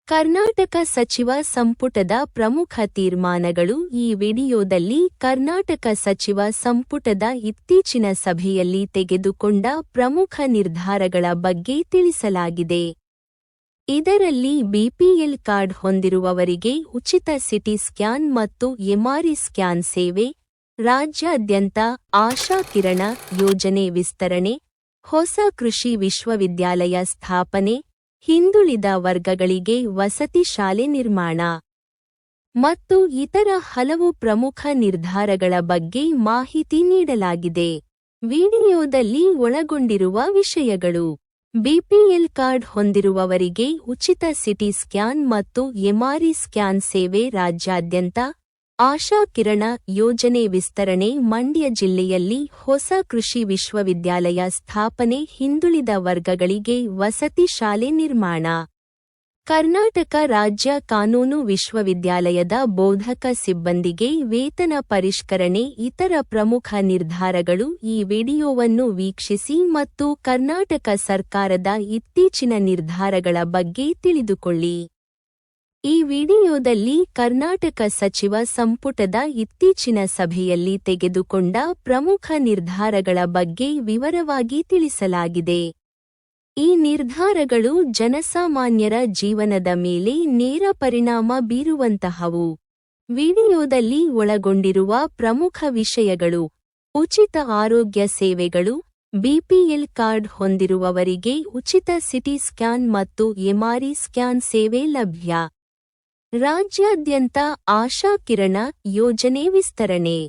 ಕರ್ನಾಟಕ ಸಚಿವ ಸಂಪುಟದ ಪ್ರಮುಖ ತೀರ್ಮಾನಗಳು ಈ ವಿಡಿಯೋದಲ್ಲಿ ಕರ್ನಾಟಕ ಸಚಿವ ಸಂಪುಟದ ಇತ್ತೀಚಿನ ಸಭೆಯಲ್ಲಿ ತೆಗೆದುಕೊಂಡ ಪ್ರಮುಖ ನಿರ್ಧಾರಗಳ ಬಗ್ಗೆ ತಿಳಿಸಲಾಗಿದೆ. ಇದರಲ್ಲಿ ಬಿಪಿಎಲ್ ಕಾರ್ಡ್ ಹೊಂದಿರುವವರಿಗೆ ಉಚಿತ ಸಿಟಿ ಸ್ಕ್ಯಾನ್ ಮತ್ತು ಎಂಆರ್ಐ ಸ್ಕ್ಯಾನ್ ಸೇವೆ, ರಾಜ್ಯಾದ್ಯಂತ ಆಶಾ ಕಿರಣ ಯೋಜನೆ ವಿಸ್ತರಣೆ, ಹೊಸ ಕೃಷಿ ವಿಶ್ವವಿದ್ಯಾಲಯ ಸ್ಥಾಪನೆ, ಹಿಂದುಳಿದ ವರ್ಗಗಳಿಗೆ ವಸತಿ ಶಾಲೆ ನಿರ್ಮಾಣ ಮತ್ತು ಇತರ ಹಲವು ಪ್ರಮುಖ ನಿರ್ಧಾರಗಳ ಬಗ್ಗೆ ಮಾಹಿತಿ ನೀಡಲಾಗಿದೆ. ವಿಡಿಯೋದಲ್ಲಿ ಒಳಗೊಂಡಿರುವ ವಿಷಯಗಳು: ಬಿಪಿಎಲ್ ಕಾರ್ಡ್ ಹೊಂದಿರುವವರಿಗೆ ಉಚಿತ ಸಿಟಿ ಸ್ಕ್ಯಾನ್ ಮತ್ತು ಎಂಆರ್ಐ ಸ್ಕ್ಯಾನ್ ಸೇವೆ, ರಾಜ್ಯಾದ್ಯಂತ ಆಶಾ ಕಿರಣ ಯೋಜನೆ ವಿಸ್ತರಣೆ, ಮಂಡ್ಯ ಜಿಲ್ಲೆಯಲ್ಲಿ ಹೊಸ ಕೃಷಿ ವಿಶ್ವವಿದ್ಯಾಲಯ ಸ್ಥಾಪನೆ, ಹಿಂದುಳಿದ ವರ್ಗಗಳಿಗೆ ವಸತಿ ಶಾಲೆ ನಿರ್ಮಾಣ. ಕರ್ನಾಟಕ ರಾಜ್ಯ ಕಾನೂನು ವಿಶ್ವವಿದ್ಯಾಲಯದ ಬೋಧಕ ಸಿಬ್ಬಂದಿಗೆ ವೇತನ ಪರಿಷ್ಕರಣೆ ಇತರ ಪ್ರಮುಖ ನಿರ್ಧಾರಗಳು. ಈ ವಿಡಿಯೋವನ್ನು ವೀಕ್ಷಿಸಿ ಮತ್ತು ಕರ್ನಾಟಕ ಸರ್ಕಾರದ ಇತ್ತೀಚಿನ ನಿರ್ಧಾರಗಳ ಬಗ್ಗೆ ತಿಳಿದುಕೊಳ್ಳಿ. ಈ ವಿಡಿಯೋದಲ್ಲಿ ಕರ್ನಾಟಕ ಸಚಿವ ಸಂಪುಟದ ಇತ್ತೀಚಿನ ಸಭೆಯಲ್ಲಿ ತೆಗೆದುಕೊಂಡ ಪ್ರಮುಖ ನಿರ್ಧಾರಗಳ ಬಗ್ಗೆ ವಿವರವಾಗಿ ತಿಳಿಸಲಾಗಿದೆ. ಈ ನಿರ್ಧಾರಗಳು ಜನಸಾಮಾನ್ಯರ ಜೀವನದ ಮೇಲೆ ನೇರ ಪರಿಣಾಮ ಬೀರುವಂತಹವು. ವಿಡಿಯೋದಲ್ಲಿ ಒಳಗೊಂಡಿರುವ ಪ್ರಮುಖ ವಿಷಯಗಳು: ಉಚಿತ ಆರೋಗ್ಯ ಸೇವೆಗಳು, ಬಿಪಿಎಲ್ ಕಾರ್ಡ್ ಹೊಂದಿರುವವರಿಗೆ ಉಚಿತ ಸಿಟಿ ಸ್ಕ್ಯಾನ್ ಮತ್ತು ಎಂಆರ್ಐ ಸ್ಕ್ಯಾನ್ ಸೇವೆ ಲಭ್ಯ. ರಾಜ್ಯಾದ್ಯಂತ ಆಶಾ ಕಿರಣ ಯೋಜನೆ ವಿಸ್ತರಣೆ.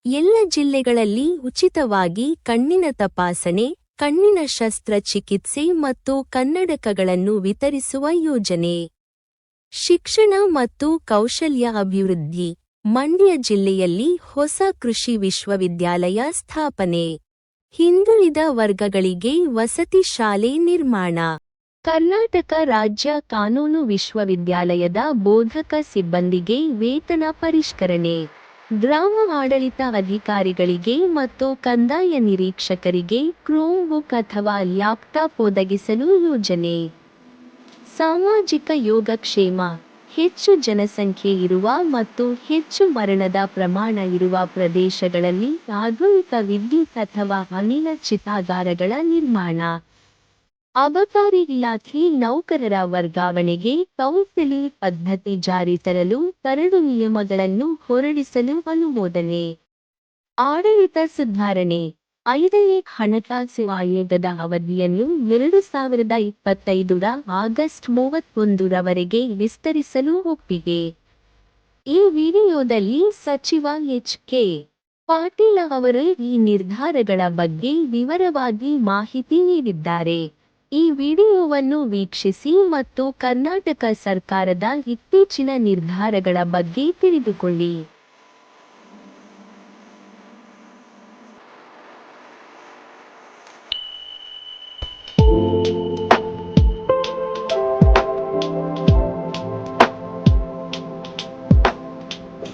ಎಲ್ಲ ಜಿಲ್ಲೆಗಳಲ್ಲಿ ಉಚಿತವಾಗಿ ಕಣ್ಣಿನ ತಪಾಸಣೆ, ಕಣ್ಣಿನ ಶಸ್ತ್ರಚಿಕಿತ್ಸೆ ಮತ್ತು ಕನ್ನಡಕಗಳನ್ನು ವಿತರಿಸುವ ಯೋಜನೆ. ಶಿಕ್ಷಣ ಮತ್ತು ಕೌಶಲ್ಯ ಅಭಿವೃದ್ಧಿ. ಮಂಡ್ಯ ಜಿಲ್ಲೆಯಲ್ಲಿ ಹೊಸ ಕೃಷಿ ವಿಶ್ವವಿದ್ಯಾಲಯ ಸ್ಥಾಪನೆ, ಹಿಂದುಳಿದ ವರ್ಗಗಳಿಗೆ ವಸತಿ ಶಾಲೆ ನಿರ್ಮಾಣ. ಕರ್ನಾಟಕ ರಾಜ್ಯ ಕಾನೂನು ವಿಶ್ವವಿದ್ಯಾಲಯದ ಬೋಧಕ ಸಿಬ್ಬಂದಿಗೆ ವೇತನ ಪರಿಷ್ಕರಣೆ, ಗ್ರಾಮ ಆಡಳಿತ ಅಧಿಕಾರಿಗಳಿಗೆ ಮತ್ತು ಕಂದಾಯ ನಿರೀಕ್ಷಕರಿಗೆ ಕ್ರೋಮ್ ಬುಕ್ ಅಥವಾ ಲ್ಯಾಪ್ಟಾಪ್ ಒದಗಿಸಲು ಯೋಜನೆ. ಸಾಮಾಜಿಕ ಯೋಗಕ್ಷೇಮ. ಹೆಚ್ಚು ಜನಸಂಖ್ಯೆ ಇರುವ ಮತ್ತು ಹೆಚ್ಚು ಮರಣದ ಪ್ರಮಾಣ ಇರುವ ಪ್ರದೇಶಗಳಲ್ಲಿ ಆಧುನಿಕ ವಿದ್ಯುತ್ ಅಥವಾ ಅನಿಲ ಚಿತಾಗಾರಗಳ ನಿರ್ಮಾಣ. ಅಬಕಾರಿ ಇಲಾಖೆ ನೌಕರರ ವರ್ಗಾವಣೆಗೆ ಕೌನ್ಸೆಲಿಂಗ್ ಪದ್ಧತಿ ಜಾರಿ ತರಲು ಕರಡು ನಿಯಮಗಳನ್ನು ಹೊರಡಿಸಲು ಅನುಮೋದನೆ. ಆಡಳಿತ ಸುಧಾರಣೆ. 5ನೇ ಹಣಕಾಸು ಆಯೋಗದ ಅವಧಿಯನ್ನು 2025ರ ಆಗಸ್ಟ್ 31ರವರೆಗೆ ವಿಸ್ತರಿಸಲು ಒಪ್ಪಿಗೆ. ಈ ವಿಡಿಯೋದಲ್ಲಿ ಸಚಿವ ಎಚ್.ಕೆ. ಪಾಟೀಲ ಅವರು ಈ ನಿರ್ಧಾರಗಳ ಬಗ್ಗೆ ವಿವರವಾಗಿ ಮಾಹಿತಿ ನೀಡಿದ್ದಾರೆ. ಈ ವಿಡಿಯೋವನ್ನು ವೀಕ್ಷಿಸಿ ಮತ್ತು ಕರ್ನಾಟಕ ಸರ್ಕಾರದ ಇತ್ತೀಚಿನ ನಿರ್ಧಾರಗಳ ಬಗ್ಗೆ ತಿಳಿದುಕೊಳ್ಳಿ.